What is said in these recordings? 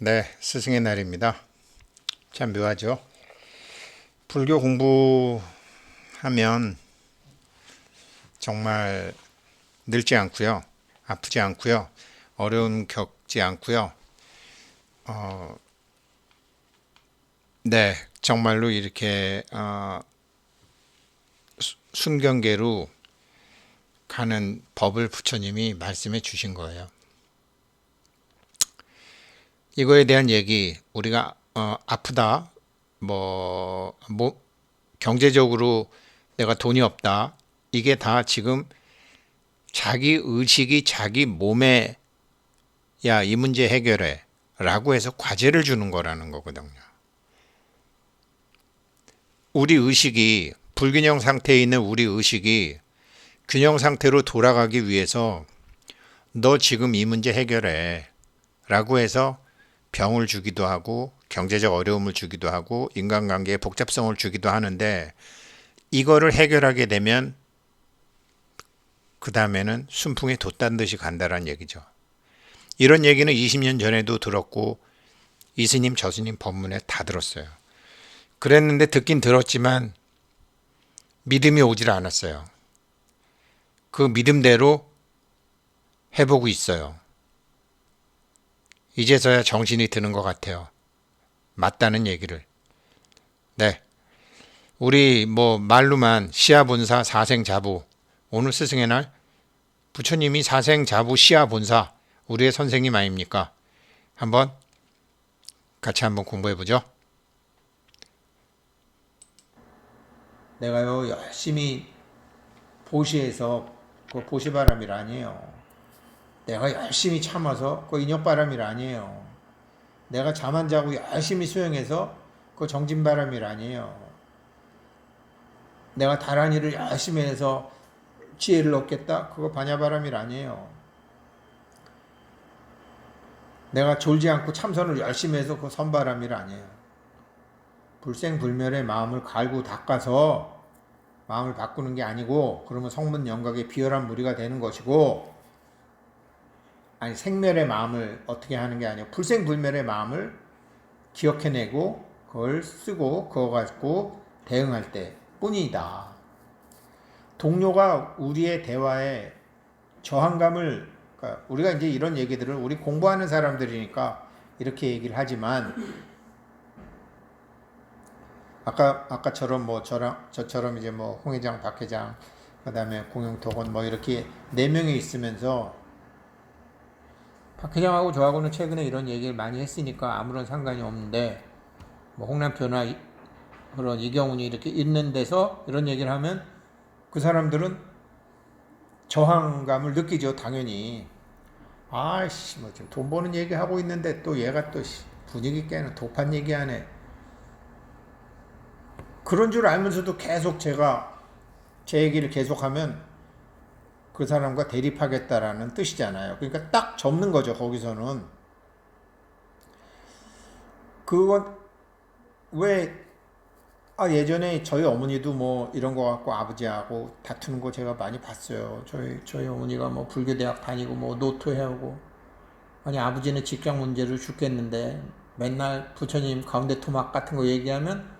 네, 스승의 날입니다. 참 묘하죠. 불교 공부하면 정말 늙지 않고요. 아프지 않고요. 어려움 겪지 않고요. 어, 네, 정말로 이렇게 순경계로 가는 법을 부처님이 말씀해 주신 거예요. 이거에 대한 얘기, 우리가 아프다, 뭐 경제적으로 내가 돈이 없다, 이게 다 지금 자기 의식이 자기 몸에 야, 이 문제 해결해 라고 해서 과제를 주는 거라는 거거든요. 우리 의식이 불균형 상태에 있는 우리 의식이 균형 상태로 돌아가기 위해서 너 지금 이 문제 해결해 라고 해서 병을 주기도 하고 경제적 어려움을 주기도 하고 인간관계에 복잡성을 주기도 하는데, 이거를 해결하게 되면 그 다음에는 순풍이 돛단 듯이 간다라는 얘기죠. 이런 얘기는 20년 전에도 들었고 이스님 저스님 법문에 다 들었어요. 그랬는데 듣긴 들었지만 믿음이 오질 않았어요. 그 믿음대로 해보고 있어요. 이제서야 정신이 드는 것 같아요. 맞다는 얘기를. 네, 우리 말로만 시아본사 사생자부, 오늘 스승의 날 부처님이 사생자부 시아본사 우리의 선생님 아닙니까? 한번 같이 한번 공부해보죠. 내가요 열심히 보시해서 그 보시바람일 아니에요. 내가 열심히 참아서 그 인욕바람일 아니에요. 내가 잠 안 자고 열심히 수행해서 그 정진바람일 아니에요. 내가 다른 일을 열심히 해서 지혜를 얻겠다? 그거 반야바람일 아니에요. 내가 졸지 않고 참선을 열심히 해서 그 선바람일 아니에요. 불생불멸의 마음을 갈고 닦아서 마음을 바꾸는 게 아니고, 그러면 성문 영각의 비열한 무리가 되는 것이고, 아니 생멸의 마음을 어떻게 하는 게 아니고 불생불멸의 마음을 기억해내고 그걸 쓰고 그거 가지고 대응할 때 뿐이다. 동료가 우리의 대화에 저항감을, 그러니까 우리가 이제 이런 얘기들을 우리 공부하는 사람들이니까 이렇게 얘기를 하지만, 아까처럼 저처럼 이제 홍 회장, 박 회장, 그다음에 공영토건 이렇게 네 명이 있으면서, 박 회장하고 저하고는 최근에 이런 얘기를 많이 했으니까 아무런 상관이 없는데, 홍남표나 그런 이경훈이 이렇게 있는 데서 이런 얘기를 하면 그 사람들은 저항감을 느끼죠, 당연히. 아이씨, 지금 돈 버는 얘기 하고 있는데 또 얘가 또 분위기 깨는 도판 얘기하네. 그런 줄 알면서도 계속 제가 제 얘기를 계속하면 그 사람과 대립하겠다라는 뜻이잖아요. 그러니까 딱 접는 거죠, 거기서는. 그건 왜, 예전에 저희 어머니도 이런 거 갖고 아버지하고 다투는 거 제가 많이 봤어요. 저희 어머니가 불교대학 다니고 노토해오고, 아니 아버지는 직장 문제로 죽겠는데 맨날 부처님 가운데 토막 같은 거 얘기하면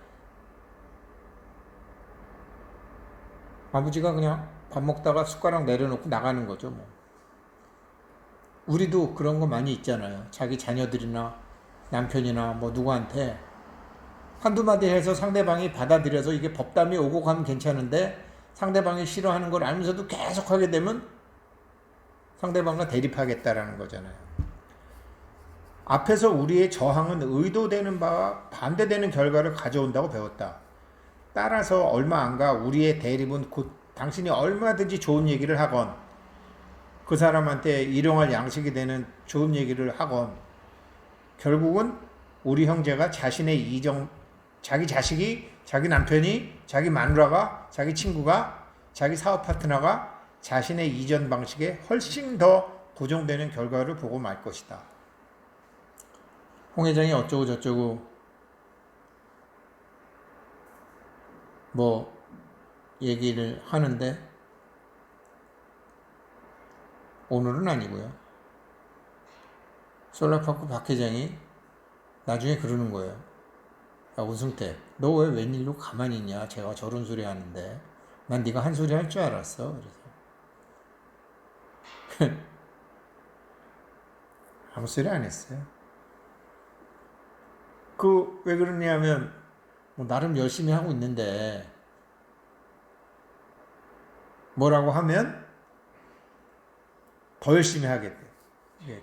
아버지가 그냥 밥 먹다가 숟가락 내려놓고 나가는 거죠. 우리도 그런 거 많이 있잖아요. 자기 자녀들이나 남편이나 누구한테 한두 마디 해서 상대방이 받아들여서 이게 법담이 오고 가면 괜찮은데, 상대방이 싫어하는 걸 알면서도 계속 하게 되면 상대방과 대립하겠다라는 거잖아요. 앞에서 우리의 저항은 의도되는 바와 반대되는 결과를 가져온다고 배웠다. 따라서 얼마 안가 우리의 대립은 곧 당신이 얼마든지 좋은 얘기를 하건, 그 사람한테 일용할 양식이 되는 좋은 얘기를 하건, 결국은 우리 형제가 자기 자식이, 자기 남편이, 자기 마누라가, 자기 친구가, 자기 사업 파트너가 자신의 이전 방식에 훨씬 더 고정되는 결과를 보고 말 것이다. 홍 회장이 어쩌고 저쩌고 얘기를 하는데, 오늘은 아니고요. 솔라파크 박 회장이 나중에 그러는 거예요. 야, 우승태, 너 왜 웬일로 가만히 있냐? 제가 저런 소리 하는데. 난 네가 한 소리 할 줄 알았어. 그래서 아무 소리 안 했어요. 왜 그러냐면, 뭐 나름 열심히 하고 있는데, 뭐라고 하면 더 열심히 하겠대.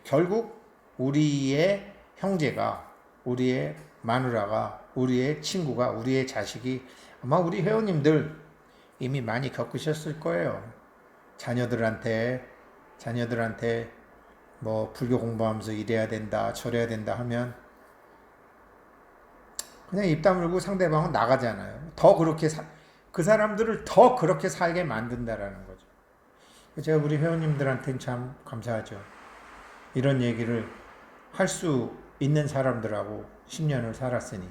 결국 우리의 형제가, 우리의 마누라가, 우리의 친구가, 우리의 자식이 아마 우리 회원님들 이미 많이 겪으셨을 거예요. 자녀들한테 뭐 불교 공부하면서 이래야 된다, 저래야 된다 하면 그냥 입 다물고 상대방은 나가잖아요. 그 사람들을 더 그렇게 살게 만든다라는 거죠. 제가 우리 회원님들한테는 참 감사하죠. 이런 얘기를 할 수 있는 사람들하고 10년을 살았으니.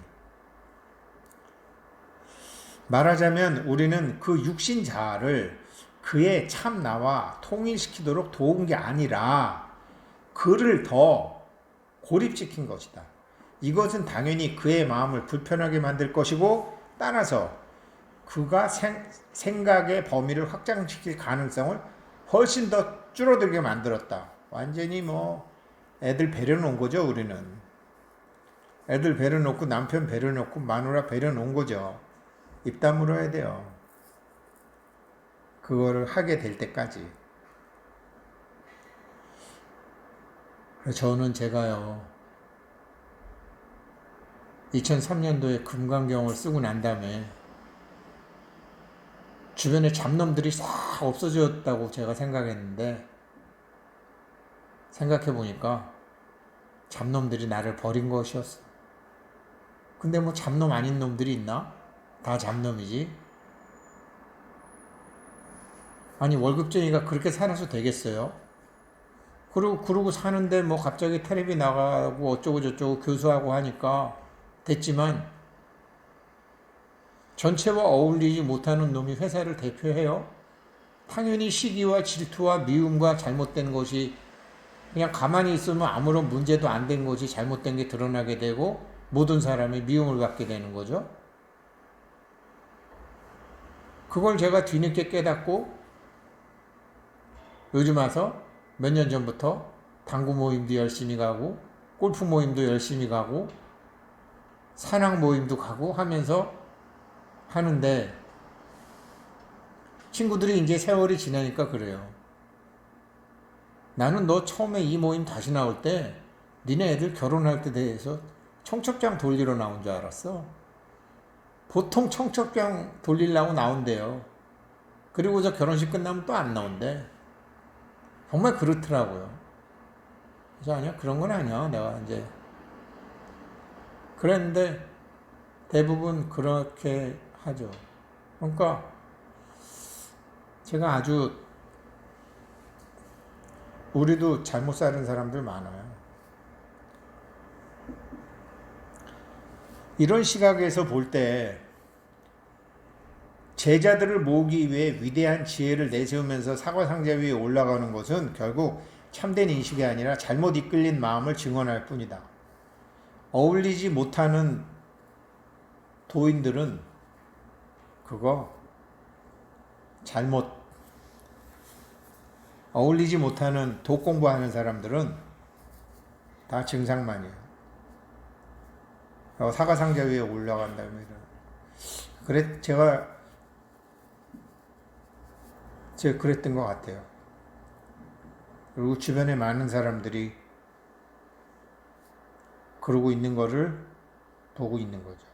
말하자면 우리는 그 육신 자아를 그의 참 나와 통일시키도록 도운 게 아니라 그를 더 고립시킨 것이다. 이것은 당연히 그의 마음을 불편하게 만들 것이고 따라서 그가 생각의 범위를 확장시킬 가능성을 훨씬 더 줄어들게 만들었다. 완전히 뭐 애들 배려놓은 거죠. 우리는 애들 배려놓고 남편 배려놓고 마누라 배려놓은 거죠. 입 다물어야 돼요. 그거를 하게 될 때까지. 저는 제가요 2003년도에 금강경을 쓰고 난 다음에 주변에 잡놈들이 싹 없어졌다고 제가 생각했는데 생각해보니까 잡놈들이 나를 버린 것이었어. 근데 뭐 잡놈 아닌 놈들이 있나? 다 잡놈이지. 아니 월급쟁이가 그렇게 살아서 되겠어요? 그러고 사는데 뭐 갑자기 텔레비 나가고 어쩌고 저쩌고 교수하고 하니까 됐지만 전체와 어울리지 못하는 놈이 회사를 대표해요? 당연히 시기와 질투와 미움과 잘못된 것이 그냥 가만히 있으면 아무런 문제도 안 된 것이 잘못된 게 드러나게 되고 모든 사람이 미움을 받게 되는 거죠. 그걸 제가 뒤늦게 깨닫고 요즘 와서 몇 년 전부터 당구 모임도 열심히 가고 골프 모임도 열심히 가고 산악 모임도 가고 하면서 하는데 친구들이 이제 세월이 지나니까 그래요. 나는 너 처음에 이 모임 다시 나올 때 니네 애들 결혼할 때 대해서 청첩장 돌리러 나온 줄 알았어. 보통 청첩장 돌리려고 나온대요. 그리고서 결혼식 끝나면 또 안 나온대. 정말 그렇더라고요. 그래서 아니야 그런 건 아니야. 내가 이제 그랬는데 대부분 그렇게 하죠. 그러니까 제가 아주 우리도 잘못 사는 사람들 많아요. 이런 시각에서 볼 때 제자들을 모으기 위해 위대한 지혜를 내세우면서 사과상자 위에 올라가는 것은 결국 참된 인식이 아니라 잘못 이끌린 마음을 증언할 뿐이다. 어울리지 못하는 도인들은 그거 잘못 어울리지 못하는 도 공부하는 사람들은 다 증상만이에요. 사과상자 위에 올라간다면 그래 제가 그랬던 것 같아요. 그리고 주변에 많은 사람들이 그러고 있는 거를 보고 있는 거죠.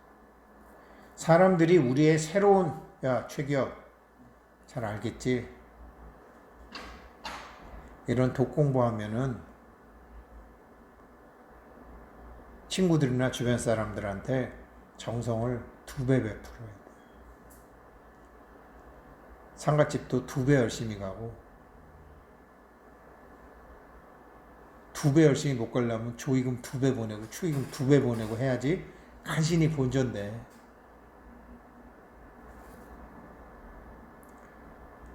사람들이 우리의 새로운 야 최기업 잘 알겠지? 이런 독 공부하면은 친구들이나 주변 사람들한테 정성을 2배 베풀어야 돼. 상갓집도 2배 열심히 가고 2배 열심히 못 가려면 조의금 2배 보내고 축의금 2배 보내고 해야지 간신히 본전돼.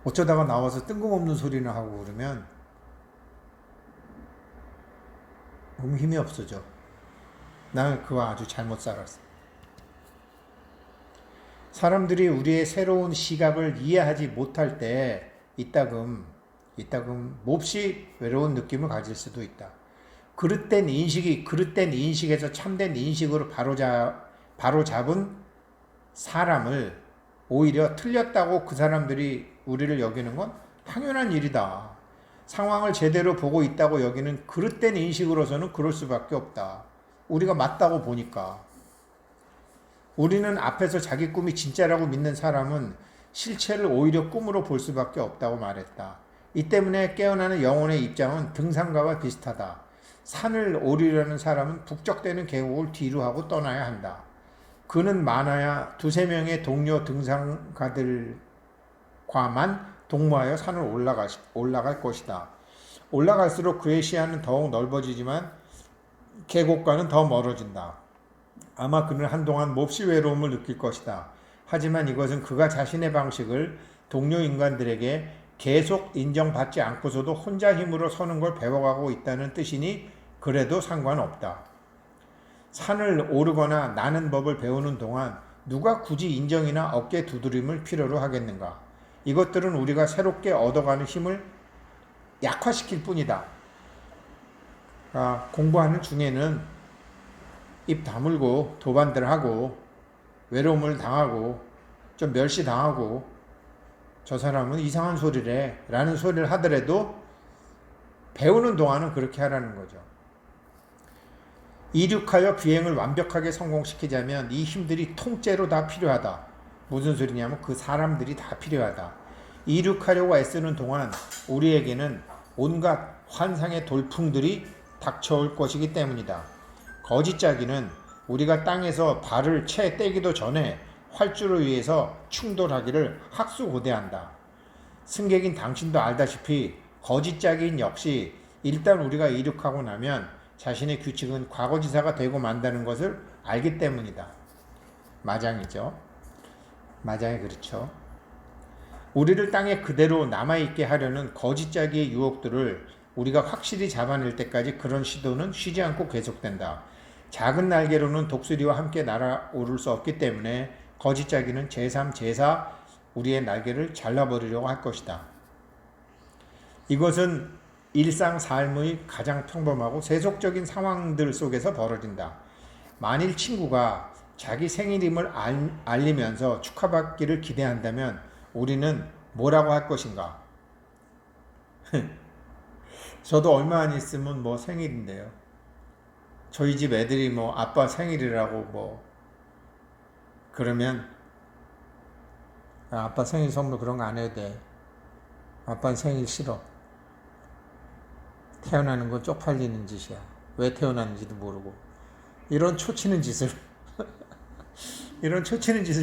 어쩌다가 나와서 뜬금없는 소리나 하고 그러면 너무 힘이 없어져. 나는 그와 아주 잘못 살았어. 사람들이 우리의 새로운 시각을 이해하지 못할 때 이따금 몹시 외로운 느낌을 가질 수도 있다. 그릇된 인식에서 참된 인식으로 바로잡은 사람을 오히려 틀렸다고 그 사람들이 우리를 여기는 건 당연한 일이다. 상황을 제대로 보고 있다고 여기는 그릇된 인식으로서는 그럴 수밖에 없다. 우리가 맞다고 보니까. 우리는 앞에서 자기 꿈이 진짜라고 믿는 사람은 실체를 오히려 꿈으로 볼 수밖에 없다고 말했다. 이 때문에 깨어나는 영혼의 입장은 등산가와 비슷하다. 산을 오르려는 사람은 북적대는 계곡을 뒤로 하고 떠나야 한다. 그는 많아야 2-3명의 동료 등산가들과만 동무하여 산을 올라갈 것이다. 올라갈수록 그의 시야는 더욱 넓어지지만 계곡과는 더 멀어진다. 아마 그는 한동안 몹시 외로움을 느낄 것이다. 하지만 이것은 그가 자신의 방식을 동료 인간들에게 계속 인정받지 않고서도 혼자 힘으로 서는 걸 배워가고 있다는 뜻이니 그래도 상관없다. 산을 오르거나 나는 법을 배우는 동안 누가 굳이 인정이나 어깨 두드림을 필요로 하겠는가? 이것들은 우리가 새롭게 얻어가는 힘을 약화시킬 뿐이다. 공부하는 중에는 입 다물고 도반들하고 외로움을 당하고 좀 멸시당하고 저 사람은 이상한 소리래 라는 소리를 하더라도 배우는 동안은 그렇게 하라는 거죠. 이륙하여 비행을 완벽하게 성공시키자면 이 힘들이 통째로 다 필요하다. 무슨 소리냐면 그 사람들이 다 필요하다. 이륙하려고 애쓰는 동안 우리에게는 온갖 환상의 돌풍들이 닥쳐올 것이기 때문이다. 거짓짜기는 우리가 땅에서 발을 채 떼기도 전에 활주로 위에서 충돌하기를 학수고대한다. 승객인 당신도 알다시피 거짓짜기인 역시 일단 우리가 이륙하고 나면 자신의 규칙은 과거지사가 되고 만다는 것을 알기 때문이다. 마장이죠. 마장이 그렇죠. 우리를 땅에 그대로 남아있게 하려는 거짓짜기의 유혹들을 우리가 확실히 잡아낼 때까지 그런 시도는 쉬지 않고 계속된다. 작은 날개로는 독수리와 함께 날아오를 수 없기 때문에 거짓짜기는 제3, 제4 우리의 날개를 잘라버리려고 할 것이다. 이것은 일상 삶의 가장 평범하고 세속적인 상황들 속에서 벌어진다. 만일 친구가 자기 생일임을 알리면서 축하받기를 기대한다면 우리는 뭐라고 할 것인가? 저도 얼마 안 있으면 생일인데요. 저희 집 애들이 아빠 생일이라고 그러면 아빠 생일 선물 그런 거 안 해도 돼. 아빠 생일 싫어. 태어나는 건 쪽팔리는 짓이야. 왜 태어났는지도 모르고. 이런 초치는 짓을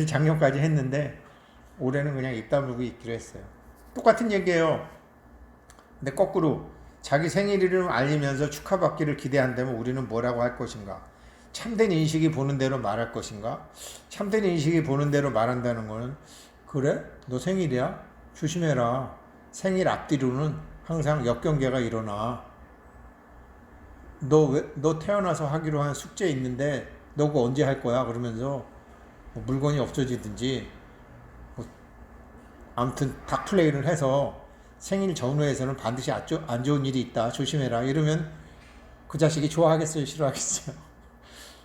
작년까지 했는데 올해는 그냥 입 다물고 있기로 했어요. 똑같은 얘기예요. 근데 거꾸로 자기 생일을 알리면서 축하받기를 기대한다면 우리는 뭐라고 할 것인가? 참된 인식이 보는 대로 말할 것인가? 참된 인식이 보는 대로 말한다는 거는 그래? 너 생일이야? 조심해라. 생일 앞뒤로는 항상 역경계가 일어나. 너 태어나서 하기로 한 숙제 있는데 너 그거 언제 할 거야? 그러면서 물건이 없어지든지 아무튼 닥플레이를 해서 생일 전후에서는 반드시 안 좋은 일이 있다. 조심해라. 이러면 그 자식이 좋아하겠어요? 싫어하겠어요?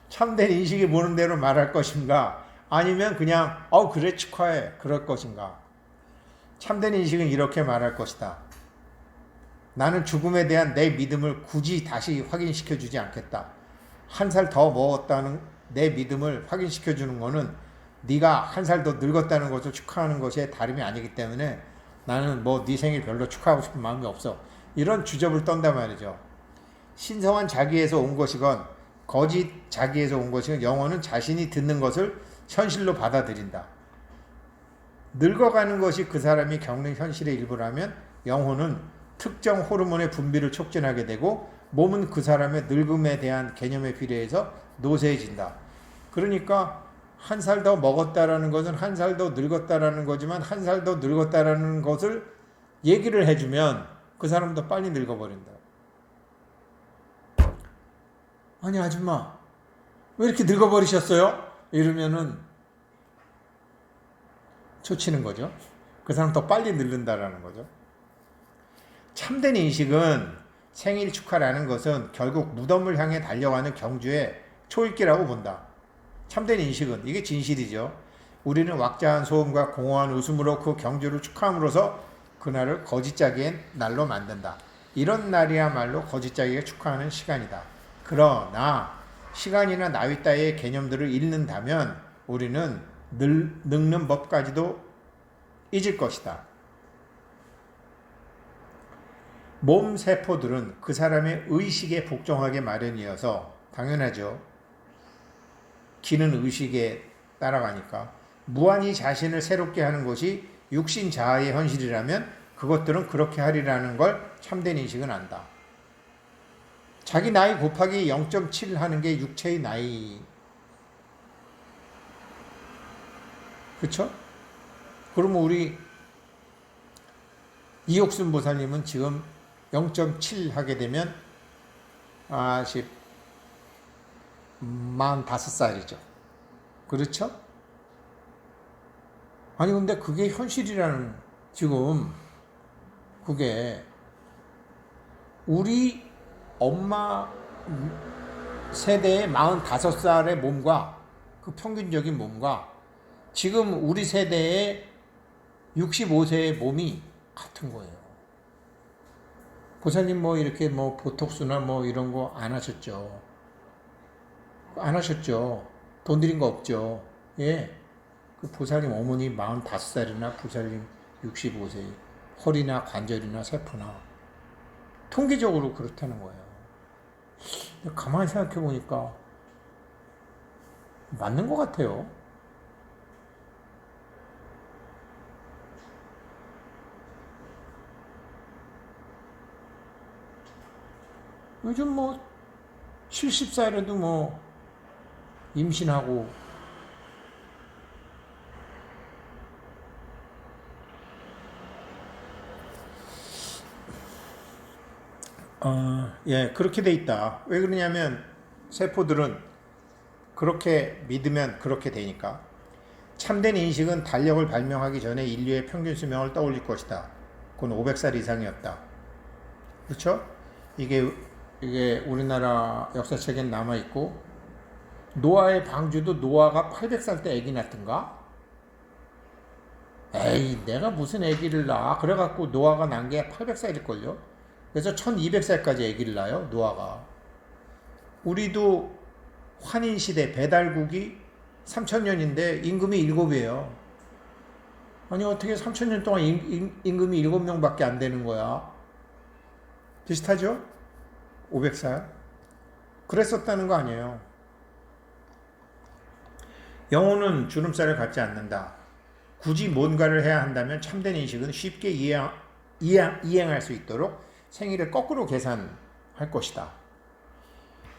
참된 인식이 보는 대로 말할 것인가? 아니면 그냥 그래 축하해. 그럴 것인가? 참된 인식은 이렇게 말할 것이다. 나는 죽음에 대한 내 믿음을 굳이 다시 확인시켜주지 않겠다. 한 살 더 먹었다는 내 믿음을 확인시켜주는 것은 네가 한 살 더 늙었다는 것을 축하하는 것에 다름이 아니기 때문에 나는 네 생일 별로 축하하고 싶은 마음이 없어. 이런 주접을 떤단 말이죠. 신성한 자기에서 온 것이건 거짓 자기에서 온 것이건 영혼은 자신이 듣는 것을 현실로 받아들인다. 늙어가는 것이 그 사람이 겪는 현실의 일부라면 영혼은 특정 호르몬의 분비를 촉진하게 되고 몸은 그 사람의 늙음에 대한 개념에 비례해서 노쇠해진다. 그러니까 한 살 더 먹었다라는 것은 한 살 더 늙었다라는 거지만 한 살 더 늙었다라는 것을 얘기를 해주면 그 사람도 빨리 늙어버린다. 아니 아줌마 왜 이렇게 늙어버리셨어요? 이러면은 초치는 거죠. 그 사람 더 빨리 늙는다라는 거죠. 참된 인식은 생일 축하라는 것은 결국 무덤을 향해 달려가는 경주의 초읽기라고 본다. 참된 인식은 이게 진실이죠. 우리는 왁자한 소음과 공허한 웃음으로 그 경주를 축하함으로써 그날을 거짓짜기의 날로 만든다. 이런 날이야말로 거짓짜기가 축하하는 시간이다. 그러나 시간이나 나이 따위의 개념들을 잃는다면 우리는 늙는 법까지도 잊을 것이다. 몸 세포들은 그 사람의 의식에 복종하게 마련이어서 당연하죠. 기는 의식에 따라가니까 무한히 자신을 새롭게 하는 것이 육신 자아의 현실이라면 그것들은 그렇게 하리라는 걸 참된 인식은 안다. 자기 나이 곱하기 0.7 하는 게 육체의 나이. 그쵸? 그러면 우리 이옥순 보살님은 지금 0.7 하게 되면 45살이죠. 그렇죠? 아니 근데 그게 현실이라는 지금 그게 우리 엄마 세대의 45살의 몸과 그 평균적인 몸과 지금 우리 세대의 65세의 몸이 같은 거예요. 보살님 뭐 이렇게 뭐 보톡스나 뭐 이런 거 안 하셨죠? 안 하셨죠? 돈 들인 거 없죠? 예. 그 보살님 어머니 45살이나 보살님 65세 허리나 관절이나 세포나 통계적으로 그렇다는 거예요. 가만히 생각해 보니까 맞는 것 같아요. 요즘 뭐 70살에도 뭐 임신하고 예, 그렇게 돼 있다. 왜 그러냐면 세포들은 그렇게 믿으면 그렇게 되니까. 참된 인식은 달력을 발명하기 전에 인류의 평균 수명을 떠올릴 것이다. 그건 500살 이상이었다. 그렇죠? 이게 우리나라 역사책에 남아 있고 노아의 방주도 노아가 800살 때 아기 낳던가? 에이, 내가 무슨 아기를 낳아? 그래갖고 노아가 난 게 800살일걸요? 그래서 1200살까지 아기를 낳아요, 노아가. 우리도 환인시대 배달국이 3000년인데 임금이 7이에요. 아니 어떻게 3000년 동안 임금이 7명밖에 안 되는 거야? 비슷하죠? 500살. 그랬었다는 거 아니에요. 영혼은 주름살을 갖지 않는다. 굳이 뭔가를 해야 한다면 참된 인식은 쉽게 이행할 수 있도록 생일을 거꾸로 계산할 것이다.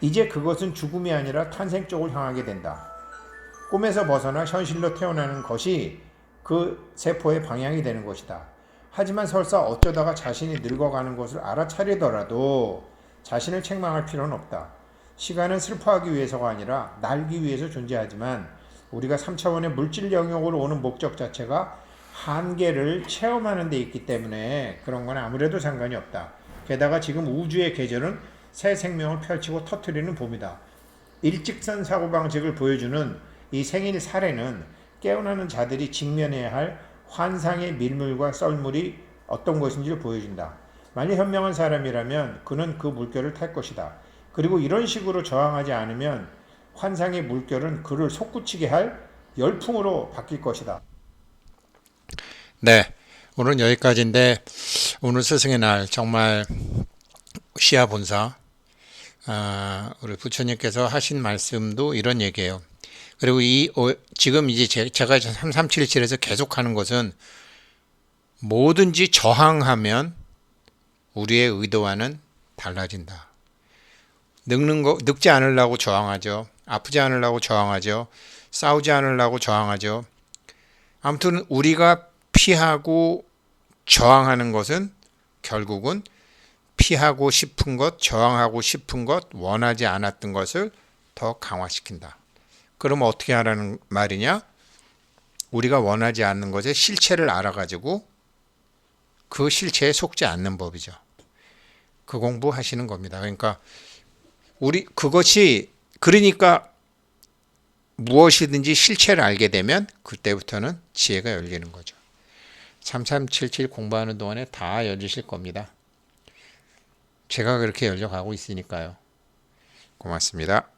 이제 그것은 죽음이 아니라 탄생 쪽을 향하게 된다. 꿈에서 벗어나 현실로 태어나는 것이 그 세포의 방향이 되는 것이다. 하지만 설사 어쩌다가 자신이 늙어가는 것을 알아차리더라도 자신을 책망할 필요는 없다. 시간은 슬퍼하기 위해서가 아니라 날기 위해서 존재하지만 우리가 3차원의 물질 영역으로 오는 목적 자체가 한계를 체험하는 데 있기 때문에 그런 건 아무래도 상관이 없다. 게다가 지금 우주의 계절은 새 생명을 펼치고 터뜨리는 봄이다. 일직선 사고방식을 보여주는 이 생일 사례는 깨어나는 자들이 직면해야 할 환상의 밀물과 썰물이 어떤 것인지를 보여준다. 만약 현명한 사람이라면 그는 그 물결을 탈 것이다. 그리고 이런 식으로 저항하지 않으면 환상의 물결은 그를 솟구치게 할 열풍으로 바뀔 것이다. 네, 오늘은 여기까지인데 오늘 스승의 날 정말 시아본사 우리 부처님께서 하신 말씀도 이런 얘기예요. 그리고 지금 이제 제가 3377에서 계속하는 것은 뭐든지 저항하면 우리의 의도와는 달라진다. 늙지 않으려고 저항하죠. 아프지 않으려고 저항하죠. 싸우지 않으려고 저항하죠. 아무튼 우리가 피하고 저항하는 것은 결국은 피하고 싶은 것, 저항하고 싶은 것, 원하지 않았던 것을 더 강화시킨다. 그러면 어떻게 하라는 말이냐? 우리가 원하지 않는 것의 실체를 알아가지고 그 실체에 속지 않는 법이죠. 그 공부하시는 겁니다. 그러니까 그러니까 무엇이든지 실체를 알게 되면 그때부터는 지혜가 열리는 거죠. 3377 공부하는 동안에 다 열리실 겁니다. 제가 그렇게 열려가고 있으니까요. 고맙습니다.